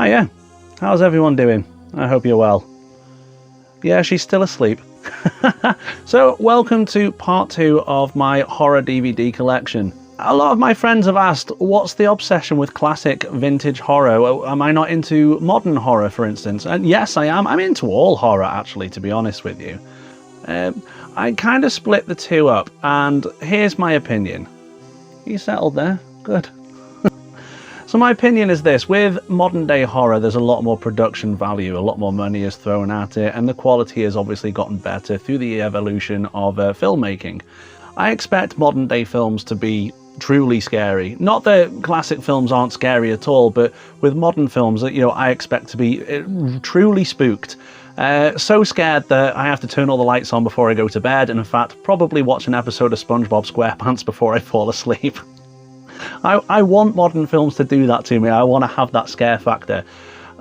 Hiya, how's everyone doing? I hope you're well. Yeah, she's still asleep. So, welcome to part 2 of my horror DVD collection. A lot of my friends have asked, what's the obsession with classic vintage horror? Am I not into modern horror, for instance? And yes, I am. I'm into all horror, actually, to be honest with you. I kind of split the two up, and here's my opinion. You settled there? Good. So my opinion is this: with modern day horror, there's a lot more production value, a lot more money is thrown at it, and the quality has obviously gotten better through the evolution of filmmaking. I expect modern day films to be truly scary. Not that classic films aren't scary at all, but with modern films, I expect to be truly spooked. So scared that I have to turn all the lights on before I go to bed, and in fact, probably watch an episode of SpongeBob SquarePants before I fall asleep. I want modern films to do that to me. I want to have that scare factor.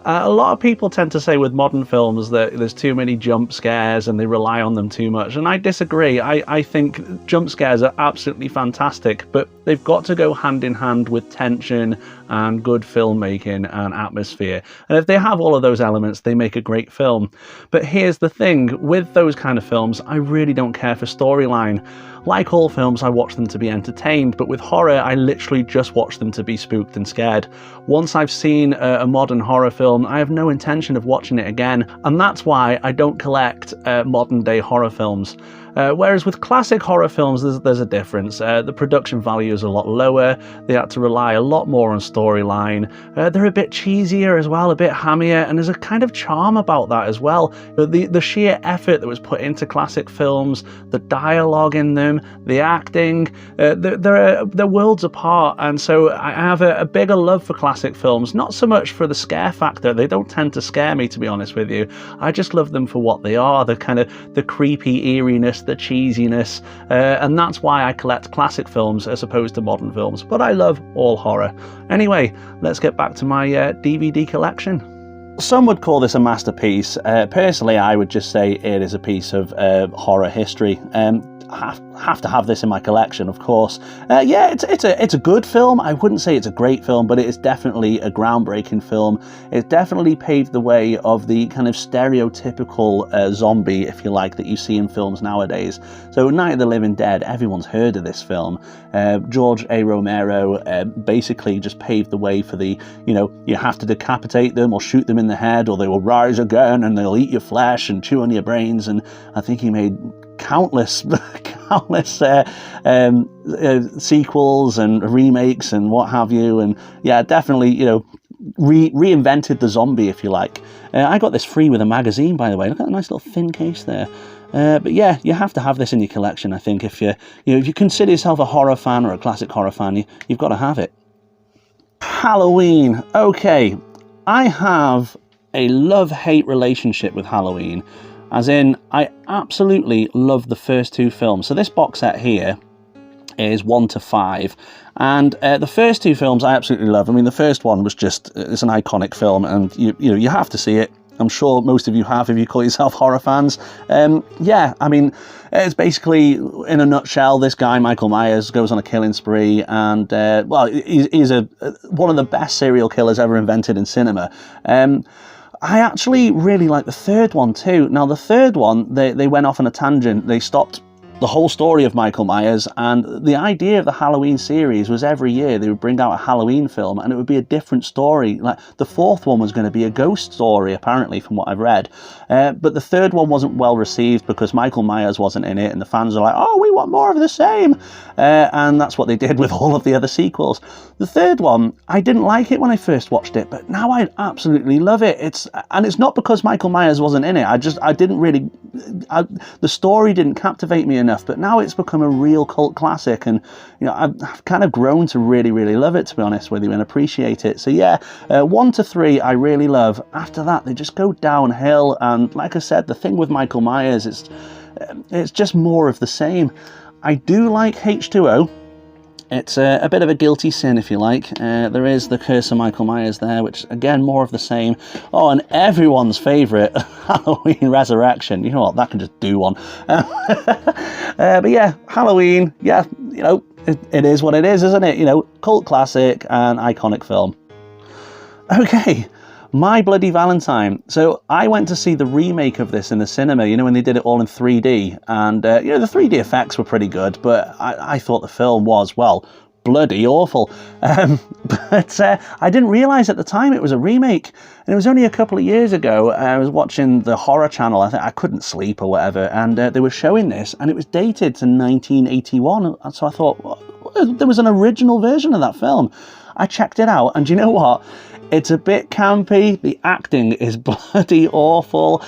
A lot of people tend to say with modern films that there's too many jump scares and they rely on them too much, and I disagree. I think jump scares are absolutely fantastic, but they've got to go hand in hand with tension and good filmmaking and atmosphere. And if they have all of those elements, they make a great film. But here's the thing, with those kind of films, I really don't care for storyline. Like all films, I watch them to be entertained, but with horror, I literally just watch them to be spooked and scared. Once I've seen a modern horror film, I have no intention of watching it again, and that's why I don't collect modern day horror films. Whereas with classic horror films, there's a difference. The production value is a lot lower, they had to rely a lot more on storyline, they're a bit cheesier as well, a bit hammier, and there's a kind of charm about that as well. The sheer effort that was put into classic films, the dialogue in them, the acting, they're worlds apart, and so I have a bigger love for classic films, not so much for the scare factor. They don't tend to scare me, to be honest with you. I just love them for what they are, the kind of the creepy eeriness, the cheesiness, and that's why I collect classic films as opposed to modern films, but I love all horror. Anyway, let's get back to my DVD collection. Some would call this a masterpiece. Personally, I would just say it is a piece of horror history. Have to have this in my collection, of course. Yeah, it's a good film. I wouldn't say it's a great film, but it is definitely a groundbreaking film. It definitely paved the way of the kind of stereotypical zombie, if you like, that you see in films nowadays. So Night of the Living Dead, everyone's heard of this film. George A. Romero basically just paved the way for the, you have to decapitate them or shoot them in the head or they will rise again and they'll eat your flesh and chew on your brains. And I think he made countless sequels and remakes and what have you, and yeah, definitely reinvented the zombie, if you like. I got this free with a magazine, by the way. Look at the nice little thin case there. But yeah, you have to have this in your collection. I think if you consider yourself a horror fan or a classic horror fan, you've got to have it. Halloween. Okay, I have a love-hate relationship with Halloween. As in, I absolutely love the first two films. So this box set here is 1 to 5. And the first two films I absolutely love. I mean, the first one was it's an iconic film, and you have to see it. I'm sure most of you have if you call yourself horror fans. Yeah, I mean, it's basically, in a nutshell, this guy, Michael Myers, goes on a killing spree, and, well, he's one of the best serial killers ever invented in cinema. I actually really like the third one too. Now, the third one, they went off on a tangent. They stopped the whole story of Michael Myers, and the idea of the Halloween series was every year they would bring out a Halloween film and it would be a different story. Like the fourth one was going to be a ghost story, apparently, from what I've read, but the third one wasn't well received because Michaal Myers wasn't in it, and the fans are like, oh, we want more of the same, and that's what they did with all of the other sequels. The third one, I didn't like it when I first watched it, but now I absolutely love it. It's not because Michael Myers wasn't in it. I didn't really, the story didn't captivate me enough, but now it's become a real cult classic, and I've kind of grown to really, really love it, to be honest with you, and appreciate it. So yeah, 1 to 3 I really love. After that, they just go downhill, and like I said, the thing with Michael Myers is it's just more of the same. I do like H2O. It's a bit of a guilty sin, if you like. There is the Curse of Michael Myers there, which, again, more of the same. Oh, and everyone's favourite, Halloween Resurrection. You know what, that can just do one. But yeah, Halloween, yeah, it is what it is, isn't it? Cult classic and iconic film. Okay, My Bloody Valentine. So I went to see the remake of this in the cinema, you know, when they did it all in 3D. And, you know, the 3D effects were pretty good, but I thought the film was, well, bloody awful. But I didn't realise at the time it was a remake. And it was only a couple of years ago, I was watching the horror channel, I think I couldn't sleep or whatever, and they were showing this, and it was dated to 1981. And so I thought, well, there was an original version of that film. I checked it out, and you know what? It's a bit campy, the acting is bloody awful,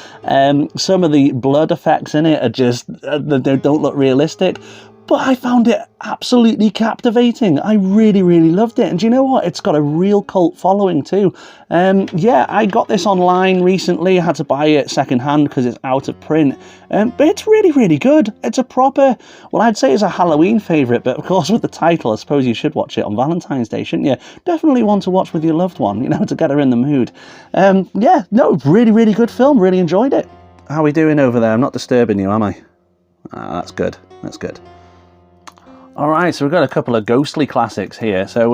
some of the blood effects in it are just, they don't look realistic, but I found it absolutely captivating. I really, really loved it. And do you know what? It's got a real cult following too. Yeah, I got this online recently. I had to buy it secondhand because it's out of print. But it's really, really good. It's a proper, well, I'd say it's a Halloween favourite, but of course with the title, I suppose you should watch it on Valentine's Day, shouldn't you? Definitely one to watch with your loved one, you know, to get her in the mood. Yeah, no, really, really good film. Really enjoyed it. How are we doing over there? I'm not disturbing you, am I? That's good. That's good. All right, so we've got a couple of ghostly classics here. So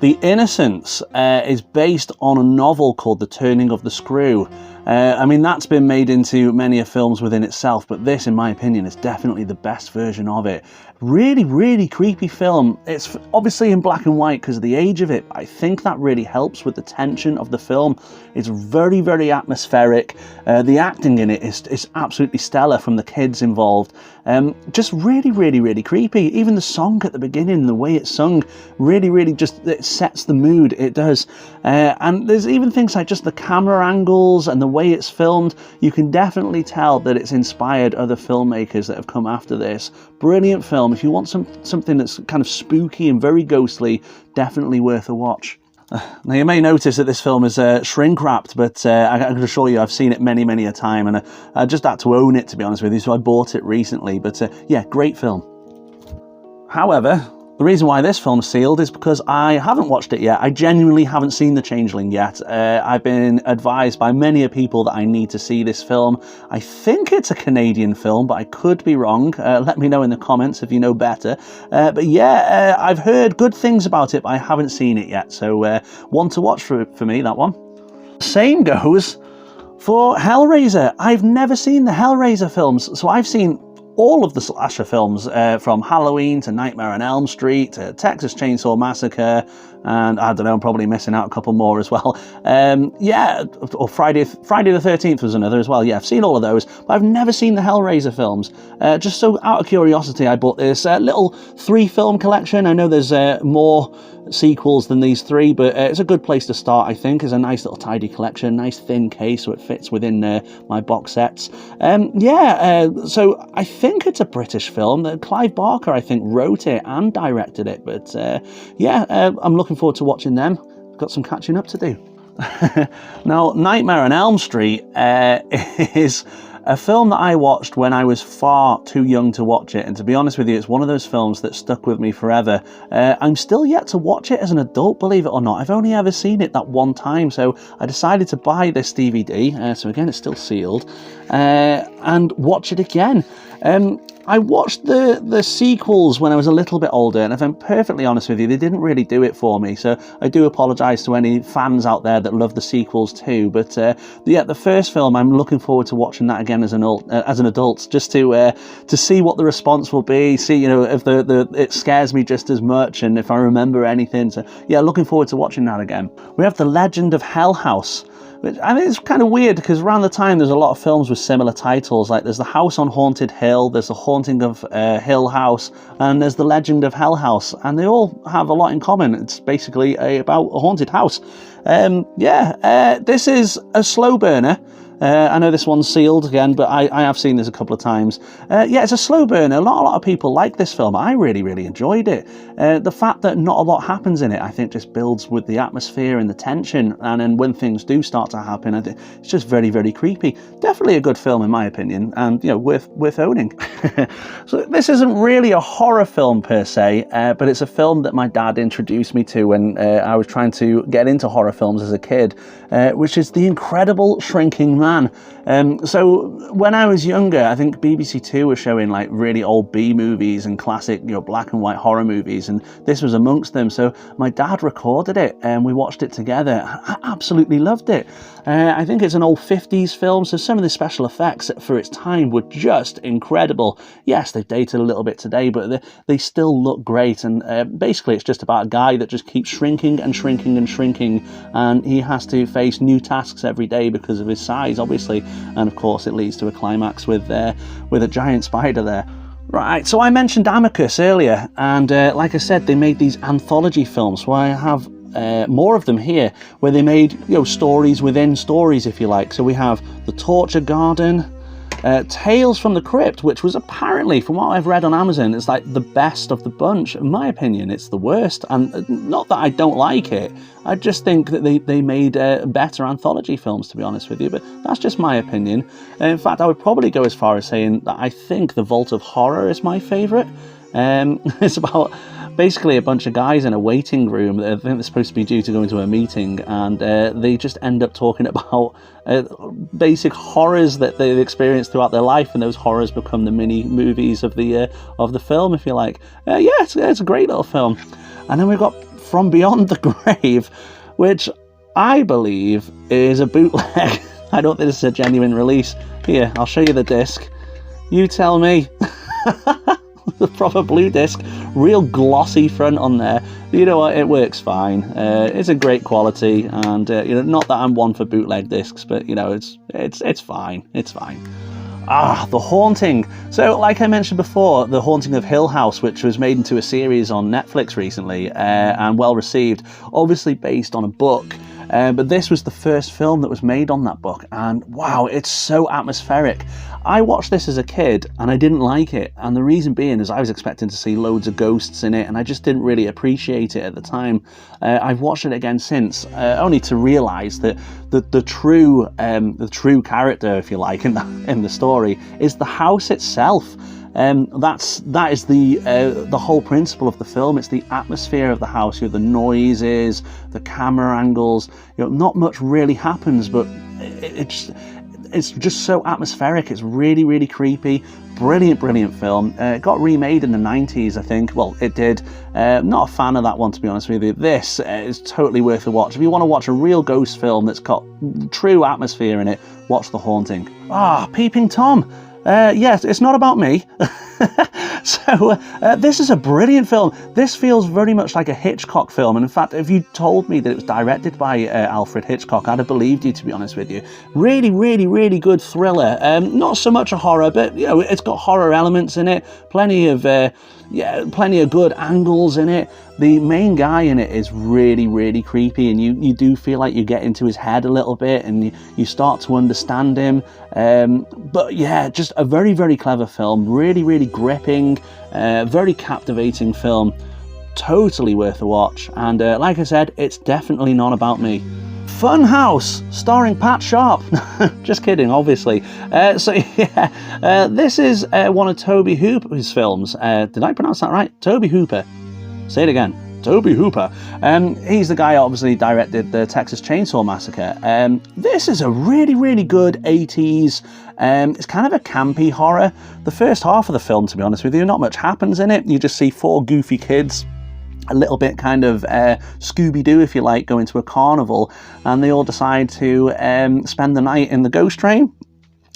The Innocence is based on a novel called The Turning of the Screw. I mean, that's been made into many films within itself, but this, in my opinion, is definitely the best version of it. Really, really creepy film. It's obviously in black and white because of the age of it. I think that really helps with the tension of the film. It's very, very atmospheric. The acting in it is absolutely stellar from the kids involved. Just really, really, really creepy. Even the song at the beginning, the way it's sung, really, really just, it sets the mood. It does. And there's even things like just the camera angles and the way it's filmed. You can definitely tell that it's inspired other filmmakers that have come after this. Brilliant film. If you want something that's kind of spooky and very ghostly, definitely worth a watch. Now you may notice that this film is shrink wrapped, but I can assure you I've seen it many, many a time, and I just had to own it, to be honest with you, so I bought it recently. But yeah, great film. However, the reason why this film's sealed is because I haven't watched it yet. I genuinely haven't seen The Changeling yet. I've been advised by many people that I need to see this film. I think it's a Canadian film, but I could be wrong. Let me know in the comments if you know better. But yeah, I've heard good things about it, but I haven't seen it yet. So one to watch for me, that one. Same goes for Hellraiser. I've never seen the Hellraiser films, so I've seen all of the slasher films, from Halloween to Nightmare on Elm Street to Texas Chainsaw Massacre, and I don't know, I'm probably missing out a couple more as well. Yeah, or Friday the 13th was another as well. Yeah, I've seen all of those, but I've never seen the Hellraiser films. Just so out of curiosity, I bought this little 3-film collection. I know there's more sequels than these 3, but it's a good place to start, I think. It's a nice little tidy collection, nice thin case, so it fits within my box sets. Yeah, so I think it's a British film. Clive Barker, I think, wrote it and directed it, but yeah, I'm looking forward to watching them. Got some catching up to do. Now, Nightmare on Elm Street is a film that I watched when I was far too young to watch it, and to be honest with you, it's one of those films that stuck with me forever. I'm still yet to watch it as an adult, believe it or not. I've only ever seen it that one time, so I decided to buy this DVD, so again, it's still sealed, and watch it again. I watched the sequels when I was a little bit older, and if I'm perfectly honest with you, they didn't really do it for me, so I do apologise to any fans out there that love the sequels too, but yeah, the first film, I'm looking forward to watching that again as an adult, just to see what the response will be, see, you know, if it scares me just as much, and if I remember anything. So yeah, looking forward to watching that again. We have The Legend of Hell House. I mean, it's kind of weird because around the time there's a lot of films with similar titles, like there's The House on Haunted Hill, there's The Haunting of Hill House, and there's The Legend of Hell House, and they all have a lot in common. It's basically about a haunted house. Yeah, this is a slow burner. I know this one's sealed again, but I have seen this a couple of times. Yeah, it's a slow burner. A lot of people like this film. I really, really enjoyed it. The fact that not a lot happens in it, I think, just builds with the atmosphere and the tension. And then when things do start to happen, it's just very, very creepy. Definitely a good film, in my opinion, and, you know, worth owning. So this isn't really a horror film per se, but it's a film that my dad introduced me to when I was trying to get into horror films as a kid, which is The Incredible Shrinking Man. man. So when I was younger, I think BBC Two was showing like really old B movies and classic, black and white horror movies, and this was amongst them. So my dad recorded it and we watched it together. I absolutely loved it. I think it's an old 50s film, so some of the special effects for its time were just incredible. Yes, they've dated a little bit today, but they still look great. And basically it's just about a guy that just keeps shrinking and shrinking and shrinking, and he has to face new tasks every day because of his size, obviously. And of course it leads to a climax with a giant spider there. Right, so I mentioned Amicus earlier, and like I said, they made these anthology films, so I have more of them here, where they made stories within stories, if you like. So we have The Torture Garden, Tales from the Crypt, which was apparently, from what I've read on Amazon, it's like the best of the bunch. In my opinion, it's the worst, and not that I don't like it, I just think that they made better anthology films, to be honest with you, but that's just my opinion. In fact, I would probably go as far as saying that I think The Vault of Horror is my favourite. It's about basically a bunch of guys in a waiting room. I think they're supposed to be due to go into a meeting, and they just end up talking about basic horrors that they've experienced throughout their life, and those horrors become the mini movies of the film, if you like. It's a great little film. And then we've got From Beyond the Grave, which I believe is a bootleg. I don't think this is a genuine release. Here, I'll show you the disc. You tell me. The proper blue disc, real glossy front on there. You know what, it works fine. It's a great quality, and not that I'm one for bootleg discs, but it's fine. It's fine. The Haunting. So, like I mentioned before, The Haunting of Hill House, which was made into a series on Netflix recently, and well received, obviously based on a book. But this was the first film that was made on that book, and wow, it's so atmospheric. I watched this as a kid and I didn't like it, and the reason being is I was expecting to see loads of ghosts in it, and I just didn't really appreciate it at the time. I've watched it again since, only to realise that the true character, if you like, in the story is the house itself. That is the whole principle of the film. It's the atmosphere of the house, the noises, the camera angles. Not much really happens, but it's just so atmospheric. It's really, really creepy. Brilliant film. It got remade in the 90s, I think. Well, it did. Not a fan of that one, to be honest with you. This is totally worth a watch. If you want to watch a real ghost film that's got true atmosphere in it, watch The Haunting. Peeping Tom. Yes, it's not about me. So this is a brilliant film. This feels very much like a Hitchcock film, and in fact, if you told me that it was directed by Alfred Hitchcock, I'd have believed you, to be honest with you. Really, really, really good thriller. Not so much a horror, but it's got horror elements in it. Plenty of good angles in it. The main guy in it is really, really creepy, and you do feel like you get into his head a little bit, and you start to understand him. But yeah, just a very, very clever film. Really, really gripping, very captivating film. Totally worth a watch. And like I said, it's definitely not about me. Fun House, starring Pat Sharp. Just kidding, obviously. This is one of Tobe Hooper's films. Did I pronounce that right? Tobe Hooper. Say it again. Tobe Hooper. He's the guy who obviously directed the Texas Chainsaw Massacre. This is a really, really good 80s. It's kind of a campy horror. The first half of the film, to be honest with you, not much happens in it. You just see four goofy kids, a little bit kind of Scooby-Doo, if you like, going to a carnival, and they all decide to spend the night in the ghost train.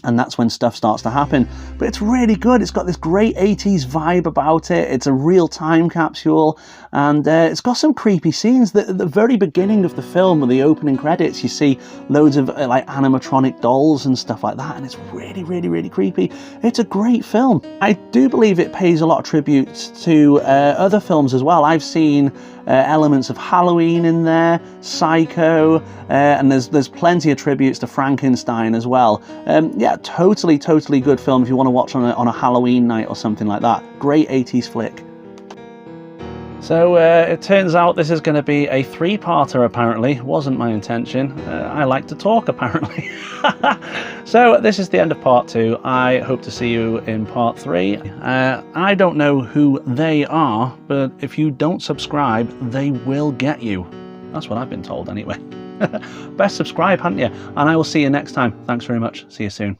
And that's when stuff starts to happen. But it's really good. It's got this great 80s vibe about it. It's a real time capsule. And it's got some creepy scenes. At the very beginning of the film, with the opening credits, you see loads of like animatronic dolls and stuff like that. And it's really, really, really creepy. It's a great film. I do believe it pays a lot of tribute to other films as well. I've seen elements of Halloween in there, Psycho, and there's plenty of tributes to Frankenstein as well. Totally good film if you want to watch on a Halloween night or something like that. Great 80s flick. So it turns out this is going to be a three-parter, apparently. Wasn't my intention. I like to talk, apparently. So this is the end of part 2. I hope to see you in part 3. I don't know who they are, but if you don't subscribe, they will get you. That's what I've been told anyway. Best subscribe, hadn't you? And I will see you next time. Thanks very much. See you soon.